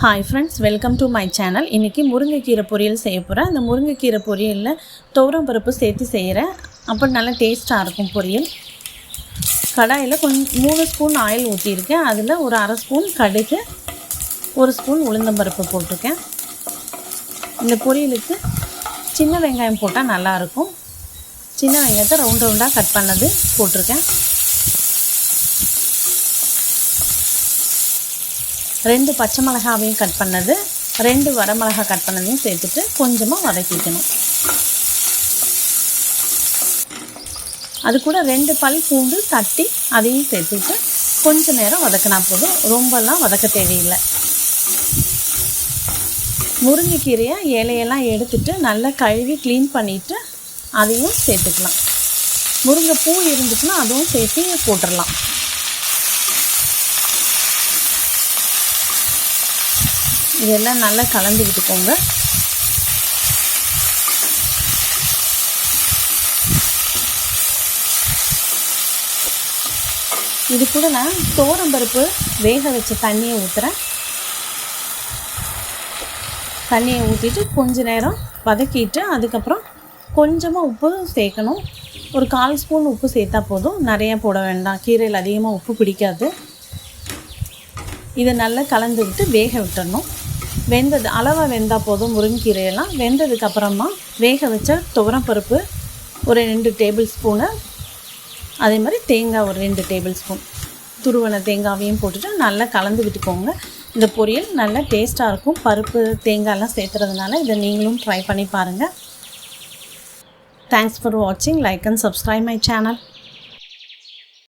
Hi friends, welcome to my channel. இன்னைக்கு Murungai Keerai Poriyal செய்ய போறேன். அந்த Murungai Keerai Poriyalல துவரம் பருப்பு சேர்த்து செய்யறேன். அப்ப நல்ல டேஸ்டா இருக்கும் பொரியல். கடாயில கொஞ்சம் 3 ஸ்பூன் ஆயில் ஊத்தி இருக்கேன். அதுல ஒரு 1/2 ஸ்பூன் கடுகு, 1 ஸ்பூன் உளுந்தம் பருப்பு போட்டுருக்கேன். இந்த பொரியலுக்கு சின்ன வெங்காயம் போட்டா நல்லா இருக்கும். சின்ன வெங்காயத்தை ரவுண்ட் ரவுண்டா கட் பண்ணது போட்டுருக்கேன். 2 பச்சை மிளகாவையும் கட் பண்ணது, 2 வரமிளகாய் கட் பண்ணதையும் சேர்த்துட்டு கொஞ்சமாக வதக்கிக்கணும். அது கூட 2 பல் பூண்டு தட்டி அதையும் சேர்த்துட்டு கொஞ்ச நேரம் வதக்கினா போதும், ரொம்பலாம் வதக்க தேவையில்லை. முருங்கைக்கீரையை இலையெல்லாம் எடுத்துட்டு நல்லா கழுவி க்ளீன் பண்ணிவிட்டு அதையும் சேர்த்துக்கலாம். முருங்கை பூ இருந்துச்சுன்னா அதுவும் சேர்த்து போட்டுடலாம். இதெல்லாம் நல்லா கலந்து விட்டுக்கோங்க. இது கூட நான் துவரம்பருப்பு வேக வச்ச தண்ணியை ஊற்றுறேன். தண்ணியை ஊற்றிட்டு கொஞ்ச நேரம் வதக்கிட்டு அதுக்கப்புறம் கொஞ்சமாக உப்பு சேர்க்கணும். ஒரு 1/4 ஸ்பூன் உப்பு சேர்த்தா போதும், நிறையா போட வேண்டாம். கீரையில் அதிகமாக உப்பு பிடிக்காது. இதை நல்லா கலந்து விட்டு வேக விட்டுடணும். வெந்தது அளவாக வெந்தால் போதும். முருங்கைக்கீரையெல்லாம் வெந்ததுக்கப்புறமா வேக வச்ச துவரம்பருப்பு ஒரு 2 டேபிள் ஸ்பூனு, அதே மாதிரி தேங்காய் ஒரு 2 டேபிள் ஸ்பூன், துருவன தேங்காவையும் போட்டுட்டு நல்லா கலந்து விட்டுக்கோங்க. இந்த பொரியல் நல்லா டேஸ்ட்டாக இருக்கும். பருப்பு தேங்காயெல்லாம் சேர்த்துறதுனால இதை நீங்களும் ட்ரை பண்ணி பாருங்கள். தேங்க்ஸ் ஃபார் வாட்சிங். Like and subscribe my channel.